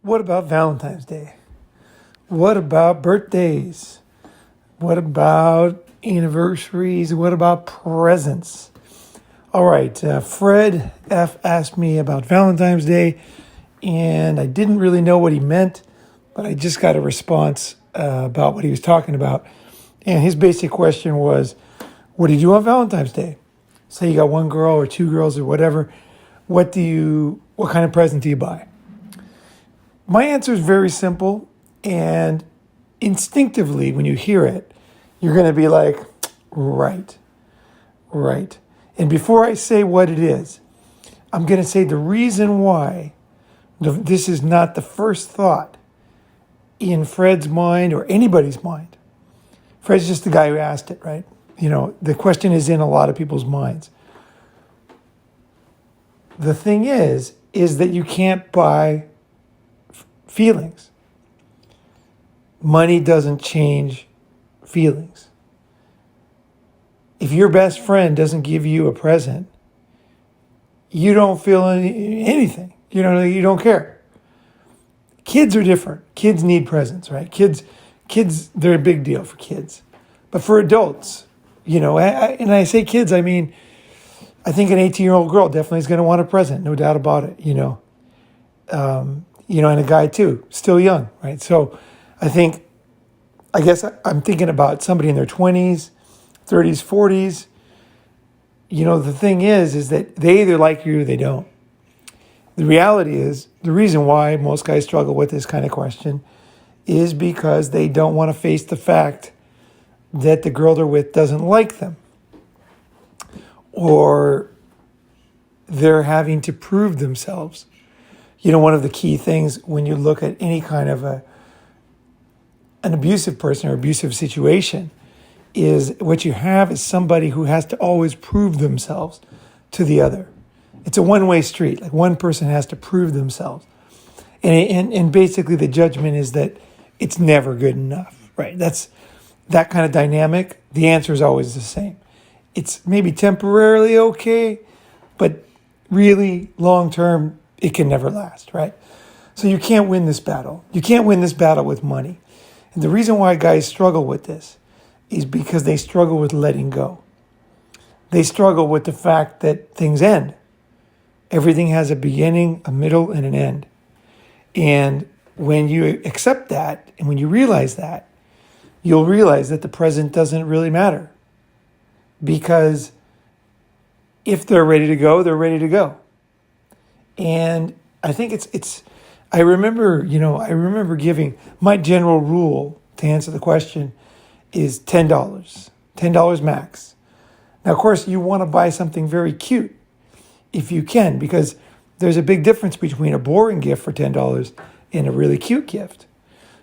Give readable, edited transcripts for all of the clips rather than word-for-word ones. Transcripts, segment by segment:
What about Valentine's Day? What about birthdays? What about anniversaries? What about presents? All right, Fred F. asked me about Valentine's Day, and I didn't really know what he meant, but I just got a response about what he was talking about. And his basic question was, what do you do on Valentine's Day? Say you got one girl or two girls or whatever. What kind of present do you buy? My answer is very simple, and instinctively, when you hear it, you're going to be like, right, right. And before I say what it is, I'm going to say the reason why this is not the first thought in Fred's mind or anybody's mind. Fred's just the guy who asked it, right? You know, the question is in a lot of people's minds. The thing is that you can't buy feelings. Money doesn't change feelings. If your best friend doesn't give you a present, you don't feel anything. You don't care. Kids are different. Kids need presents, right? Kids, they're a big deal for kids. But for adults, and I say kids, I mean, I think an 18-year-old girl definitely is going to want a present, no doubt about it, and a guy too, still young, right? So I guess I'm thinking about somebody in their 20s, 30s, 40s. The thing is that they either like you or they don't. The reality is, the reason why most guys struggle with this kind of question is because they don't want to face the fact that the girl they're with doesn't like them. Or they're having to prove themselves. One of the key things when you look at any kind of an abusive person or abusive situation is what you have is somebody who has to always prove themselves to the other. It's a one-way street. Like one person has to prove themselves. And basically the judgment is that it's never good enough, right? That's that kind of dynamic. The answer is always the same. It's maybe temporarily okay, but really long-term, it can never last, right? So you can't win this battle. You can't win this battle with money. And the reason why guys struggle with this is because they struggle with letting go. They struggle with the fact that things end. Everything has a beginning, a middle, and an end. And when you accept that, and when you realize that, you'll realize that the present doesn't really matter. Because if they're ready to go, they're ready to go. And I think I remember giving my general rule to answer the question is $10 max. Now, of course, you want to buy something very cute if you can, because there's a big difference between a boring gift for $10 and a really cute gift.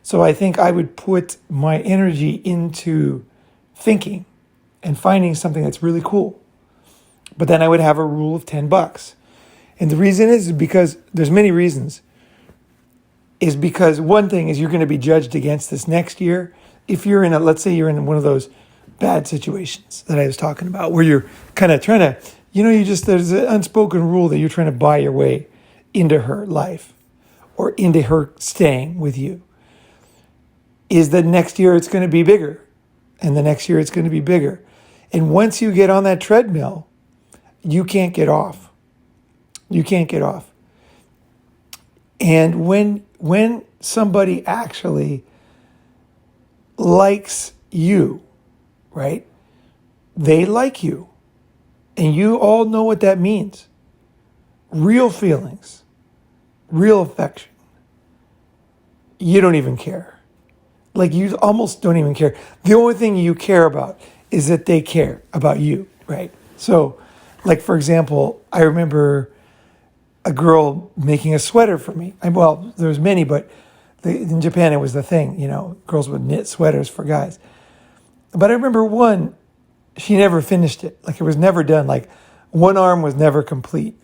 So I think I would put my energy into thinking and finding something that's really cool. But then I would have a rule of $10. And the reason is because there's many reasons. Is because one thing is you're going to be judged against this next year. If you're let's say you're in one of those bad situations that I was talking about, where you're kind of trying to, there's an unspoken rule that you're trying to buy your way into her life or into her staying with you. Is that next year it's going to be bigger, and the next year it's going to be bigger. And once you get on that treadmill, you can't get off. You can't get off. And when somebody actually likes you, right? They like you. And you all know what that means. Real feelings, real affection. You don't even care. Like you almost don't even care. The only thing you care about is that they care about you, right? So, like for example, I remember a girl making a sweater for me. Well, there's many, but in Japan it was the thing, girls would knit sweaters for guys. But I remember one, she never finished it. Like it was never done. Like one arm was never complete.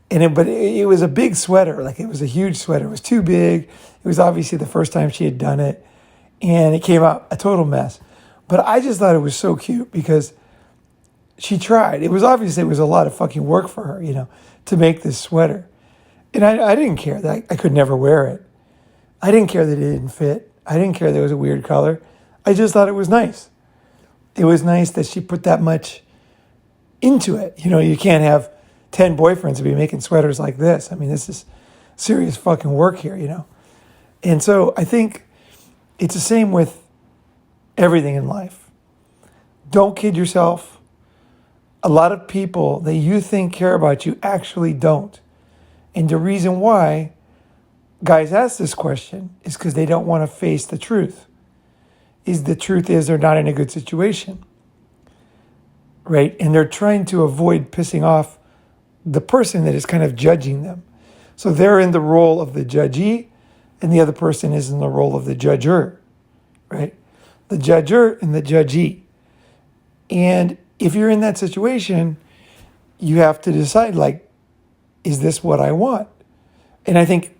But it was a big sweater. Like it was a huge sweater. It was too big. It was obviously the first time she had done it. And it came out a total mess. But I just thought it was so cute because she tried. It was a lot of fucking work for her, to make this sweater. And I didn't care that I could never wear it. I didn't care that it didn't fit. I didn't care that it was a weird color. I just thought it was nice. It was nice that she put that much into it. You know, you can't have 10 boyfriends to be making sweaters like this. I mean, this is serious fucking work here, you know? And so I think it's the same with everything in life. Don't kid yourself. A lot of people that you think care about you actually don't. And the reason why guys ask this question is because they don't want to face the truth. The truth is they're not in a good situation, right? And they're trying to avoid pissing off the person that is kind of judging them. So they're in the role of the judgee, and the other person is in the role of the judger, right? The judger and the judgee. And if you're in that situation, you have to decide, like, is this what I want? And I think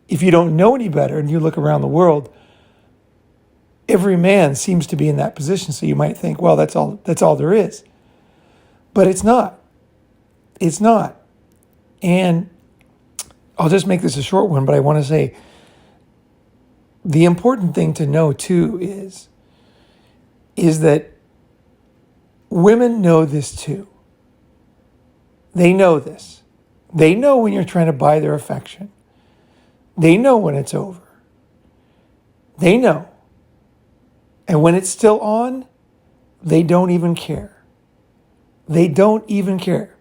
if you don't know any better and you look around the world, every man seems to be in that position. So you might think, well, that's all there is. But it's not. It's not. And I'll just make this a short one, but I want to say the important thing to know too is that women know this too. They know this. They know when you're trying to buy their affection. They know when it's over. They know. And when it's still on, they don't even care. They don't even care.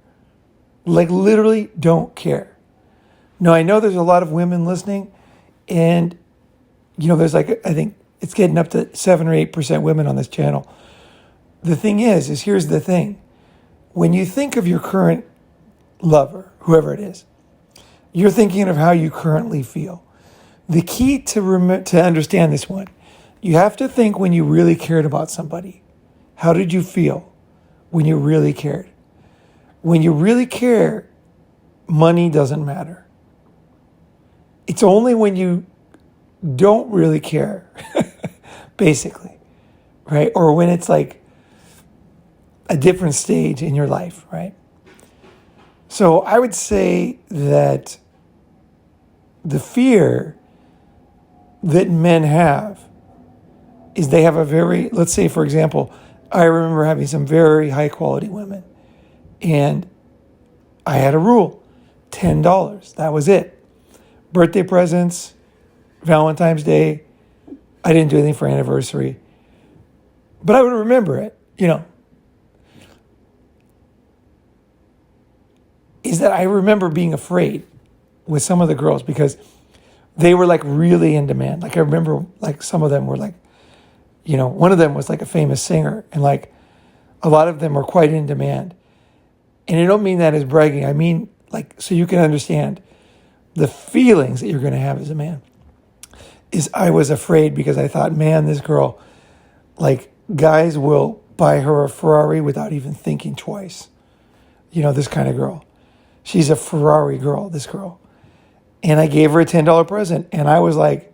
Like literally don't care. Now, I know there's a lot of women listening, and, you know, there's like, I think it's getting up to 7 or 8% women on this channel. The thing is here's the thing. When you think of your current lover, whoever it is, you're thinking of how you currently feel. The key to understand this one, you have to think when you really cared about somebody. How did you feel when you really cared? When you really care, money doesn't matter. It's only when you don't really care, basically, right? Or when it's like a different stage in your life, right? So I would say that the fear that men have is they have a very, let's say, for example, I remember having some very high quality women, and I had a rule, $10. That was it. Birthday presents, Valentine's Day. I didn't do anything for anniversary, but I would remember it, you know. Is that I remember being afraid with some of the girls because they were like really in demand. Like I remember like some of them were like, you know, one of them was like a famous singer, and like a lot of them were quite in demand. And I don't mean that as bragging. I mean like so you can understand the feelings that you're going to have as a man. Is I was afraid because I thought, man, this girl, like guys will buy her a Ferrari without even thinking twice. You know, this kind of girl. She's a Ferrari girl, this girl. And I gave her a $10 present. And I was like,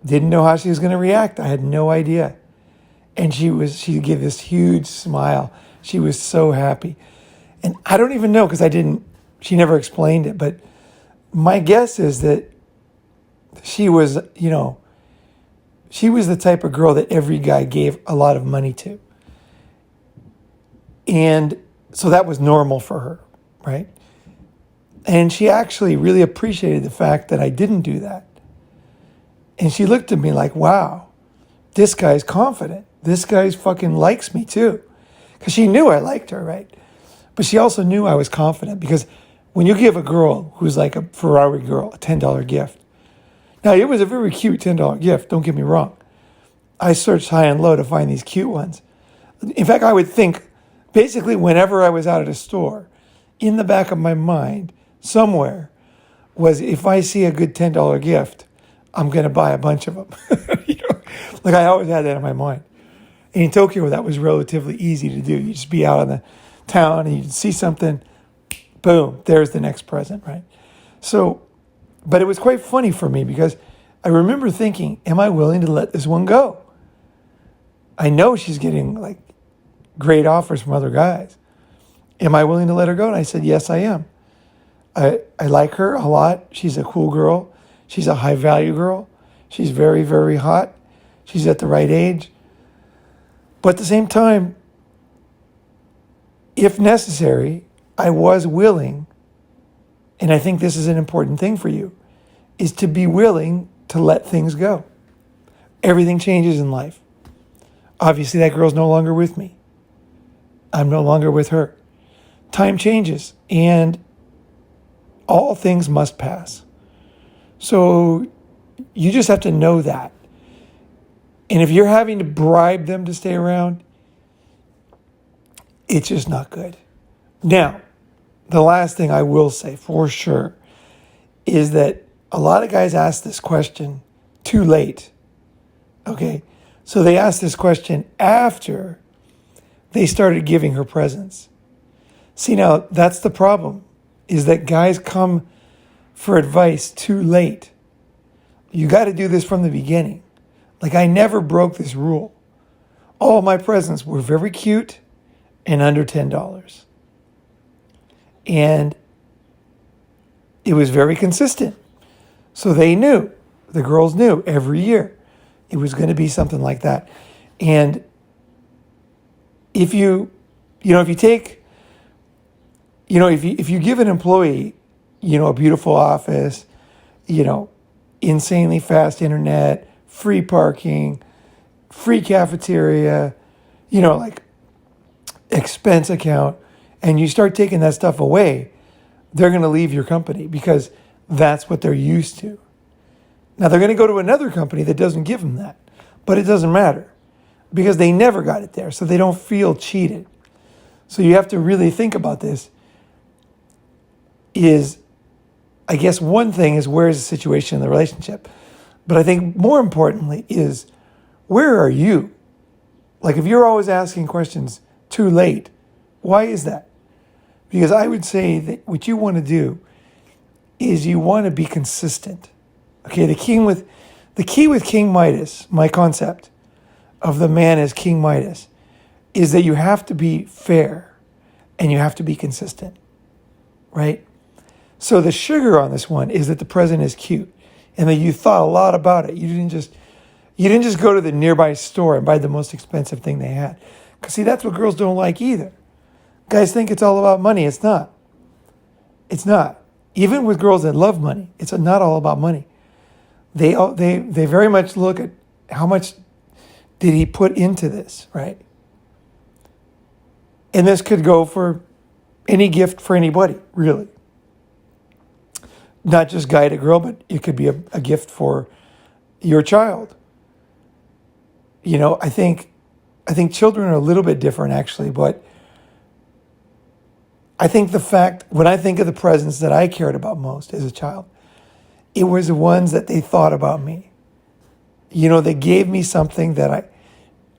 didn't know how she was going to react. I had no idea. And she gave this huge smile. She was so happy. And I don't even know because she never explained it. But my guess is that she was, you know, she was the type of girl that every guy gave a lot of money to. And so that was normal for her, right? And she actually really appreciated the fact that I didn't do that. And she looked at me like, wow, this guy's confident. This guy fucking likes me too. Because she knew I liked her, right? But she also knew I was confident because when you give a girl who's like a Ferrari girl a $10 gift, now it was a very cute $10 gift, don't get me wrong. I searched high and low to find these cute ones. In fact, I would think basically whenever I was out at a store, in the back of my mind, somewhere, was if I see a good $10 gift, I'm going to buy a bunch of them. You know, like I always had that in my mind. And in Tokyo, that was relatively easy to do. You just be out in the town and you'd see something, boom, there's the next present, right? So, but it was quite funny for me because I remember thinking, am I willing to let this one go? I know she's getting like great offers from other guys. Am I willing to let her go? And I said, yes, I am. I like her a lot. She's a cool girl. She's a high value girl. She's very, very hot. She's at the right age. But at the same time, if necessary, I was willing, and I think this is an important thing for you, is to be willing to let things go. Everything changes in life. Obviously, that girl's no longer with me. I'm no longer with her. Time changes, and all things must pass. So you just have to know that. And if you're having to bribe them to stay around, it's just not good. Now, the last thing I will say for sure is that a lot of guys ask this question too late. Okay? So they asked this question after they started giving her presents. See, now that's the problem, is that guys come for advice too late. You got to do this from the beginning. Like, I never broke this rule. All my presents were very cute and under $10. And it was very consistent. So they knew, the girls knew every year it was going to be something like that. And if you take, if you give an employee, a beautiful office, insanely fast internet, free parking, free cafeteria, like expense account, and you start taking that stuff away, they're going to leave your company because that's what they're used to. Now, they're going to go to another company that doesn't give them that, but it doesn't matter because they never got it there, so they don't feel cheated. So you have to really think about this. I guess one thing is, where is the situation in the relationship? But I think more importantly is, where are you? Like, if you're always asking questions too late, why is that? Because I would say that what you want to do is you want to be consistent. Okay, the key with King Midas, my concept of the man as King Midas, is that you have to be fair and you have to be consistent, right? So the sugar on this one is that the present is cute and that you thought a lot about it. You didn't just go to the nearby store and buy the most expensive thing they had. Because see, that's what girls don't like either. Guys think it's all about money. It's not. It's not. Even with girls that love money, it's not all about money. They very much look at how much did he put into this, right? And this could go for any gift for anybody, really. Not just guy to girl, but it could be a gift for your child. I think children are a little bit different, actually, but I think when I think of the presents that I cared about most as a child, it was the ones that they thought about me. They gave me something that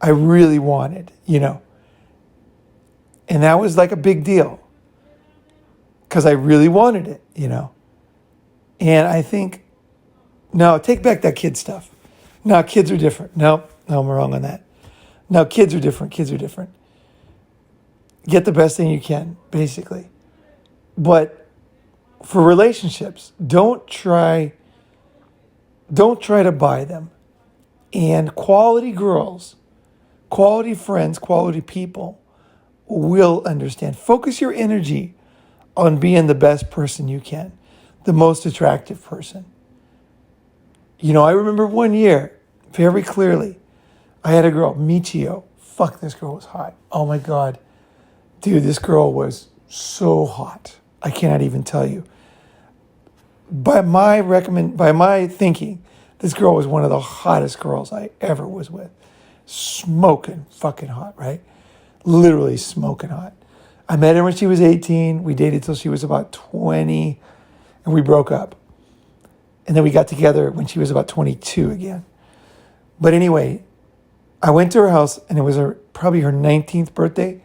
I really wanted, And that was like a big deal because I really wanted it, And I think, no, take back that kid stuff. No, kids are different. No, I'm wrong on that. No, kids are different. Get the best thing you can, basically. But for relationships, don't try to buy them. And quality girls, quality friends, quality people will understand. Focus your energy on being the best person you can, the most attractive person. I remember one year very clearly. I had a girl, Michio. Fuck, this girl was hot. Oh my God. Dude, this girl was so hot. I cannot even tell you. By my thinking, this girl was one of the hottest girls I ever was with. Smoking fucking hot, right? Literally smoking hot. I met her when she was 18. We dated till she was about 20, and we broke up. And then we got together when she was about 22 again. But anyway, I went to her house, and it was probably her 19th birthday.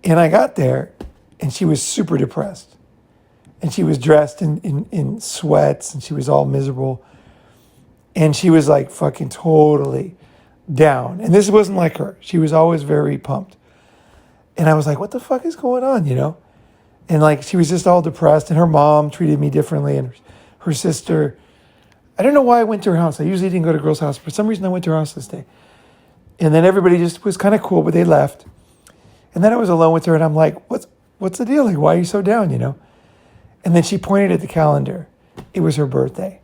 And I got there, and she was super depressed. And she was dressed in sweats, and she was all miserable. And she was like fucking totally down. And this wasn't like her. She was always very pumped. And I was like, what the fuck is going on, And like, she was just all depressed, and her mom treated me differently, and her sister, I don't know why I went to her house. I usually didn't go to girls' house. For some reason, I went to her house this day. And then everybody just was kind of cool, but they left. And then I was alone with her, and I'm like, what's the deal? Like, why are you so down, And then she pointed at the calendar. It was her birthday.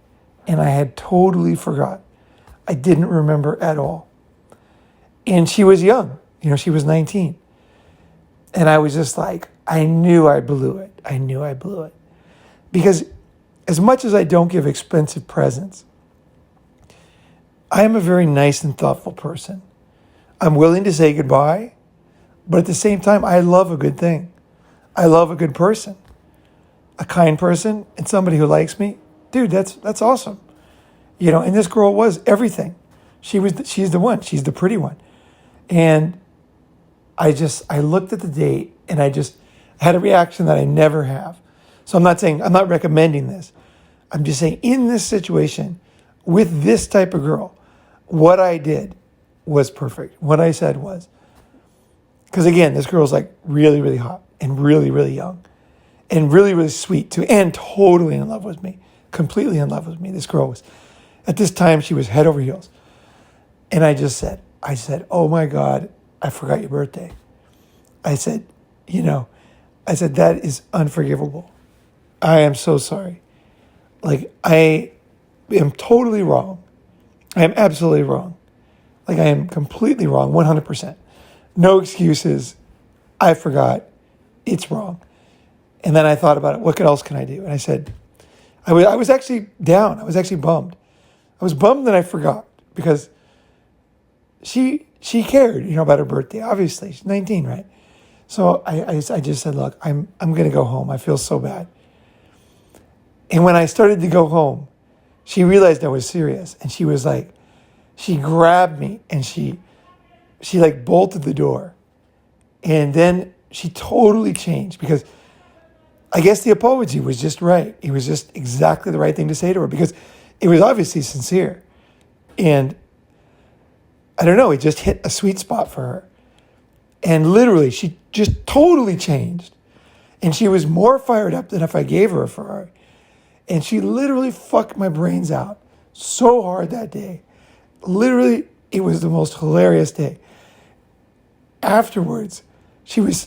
And I had totally forgot. I didn't remember at all. And she was young. She was 19. And I was just like, I knew I blew it. I knew I blew it. Because as much as I don't give expensive presents, I am a very nice and thoughtful person. I'm willing to say goodbye, but at the same time, I love a good thing. I love a good person, a kind person, and somebody who likes me. Dude, that's awesome. And this girl was everything. She's the one. She's the pretty one. And I looked at the date, and I just had a reaction that I never have. So I'm not recommending this. I'm just saying, in this situation, with this type of girl, what I did was perfect. What I said was, because again, this girl's like really, really hot and really, really young and really, really sweet too, and totally in love with me, completely in love with me. This girl was, at this time, she was head over heels. And I said, oh my God, I forgot your birthday. I said, that is unforgivable. I am so sorry. Like, I am totally wrong. I am absolutely wrong. Like, I am completely wrong, 100%. No excuses. I forgot. It's wrong. And then I thought about it. What else can I do? And I said, I was actually down. I was actually bummed. I was bummed that I forgot, because she cared, about her birthday. Obviously, she's 19, right? So I just said, look, I'm going to go home. I feel so bad. And when I started to go home, she realized I was serious. And she was like, she grabbed me and she like bolted the door. And then she totally changed, because I guess the apology was just right. It was just exactly the right thing to say to her, because it was obviously sincere. And I don't know, it just hit a sweet spot for her. And literally, she just totally changed. And she was more fired up than if I gave her a Ferrari. And she literally fucked my brains out so hard that day. Literally, it was the most hilarious day. Afterwards, she was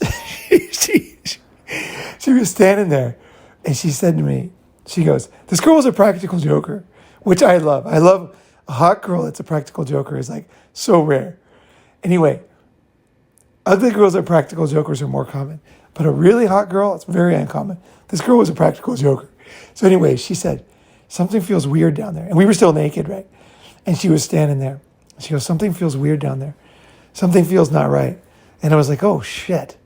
she was standing there, and she said to me, she goes, this girl is a practical joker, which I love. I love a hot girl that's a practical joker is like so rare. Anyway, ugly girls are practical jokers are more common, but a really hot girl, it's very uncommon. This girl was a practical joker. So anyway, she said, something feels weird down there. And we were still naked, right? And she was standing there. She goes, something feels weird down there. Something feels not right. And I was like, oh shit,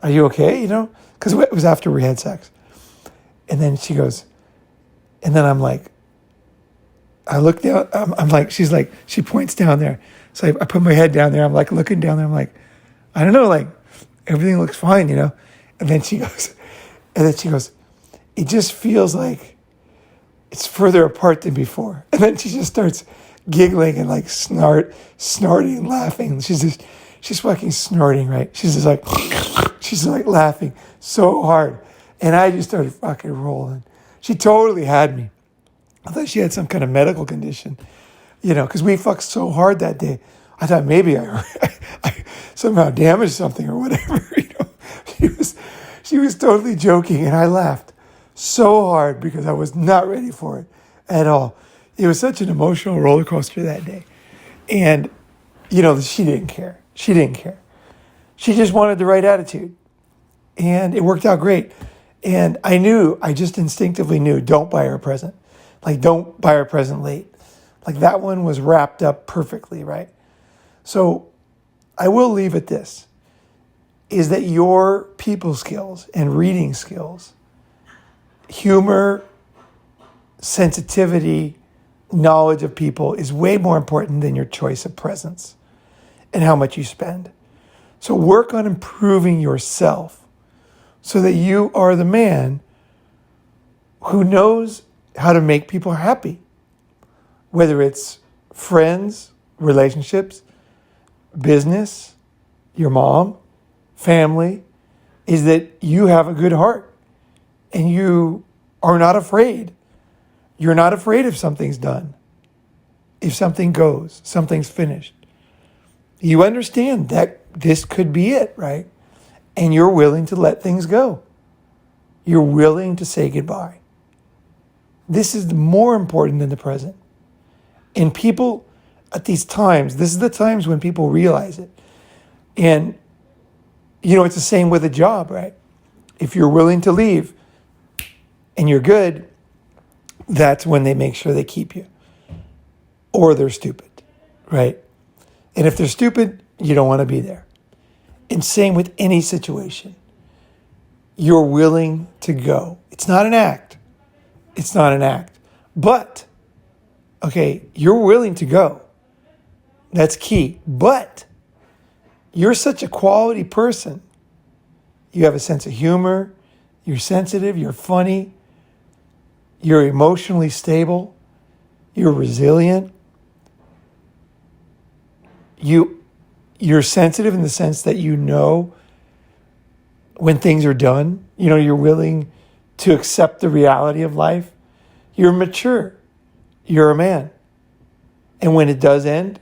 are you okay? Because it was after we had sex. And then she goes, and then I'm like, I look down, I'm like, she's like, she points down there. So I put my head down there. I'm like looking down there. I'm like, I don't know, like everything looks fine, And then she goes, it just feels like it's further apart than before. And then she just starts giggling and like snorting and laughing. She's fucking snorting, right? She's just like laughing so hard. And I just started fucking rolling. She totally had me. I thought she had some kind of medical condition, because we fucked so hard that day. I thought maybe I somehow damaged something or whatever, She was totally joking, and I laughed so hard because I was not ready for it at all. It was such an emotional roller coaster that day. And, she didn't care. She didn't care. She just wanted the right attitude. And it worked out great. And I just instinctively knew, don't buy her a present. Like, don't buy her a present late. Like, that one was wrapped up perfectly, right? So I will leave at this, is that your people skills and reading skills, humor, sensitivity, knowledge of people is way more important than your choice of presents and how much you spend. So work on improving yourself so that you are the man who knows how to make people happy, whether it's friends, relationships, business, your mom, family, is that you have a good heart and you are not afraid. You're not afraid if something's done. If something goes, something's finished. You understand that this could be it, right? And you're willing to let things go. You're willing to say goodbye. This is more important than the present. And people at these times, this is the times when people realize it. And, it's the same with a job, right? If you're willing to leave and you're good, that's when they make sure they keep you. Or they're stupid, right? And if they're stupid, you don't want to be there. And same with any situation. You're willing to go. It's not an act. It's not an act. But, okay, you're willing to go. That's key. But you're such a quality person. You have a sense of humor. You're sensitive. You're funny. You're emotionally stable. You're resilient. You're sensitive in the sense that you know when things are done. You're willing to accept the reality of life. You're mature. You're a man. And when it does end,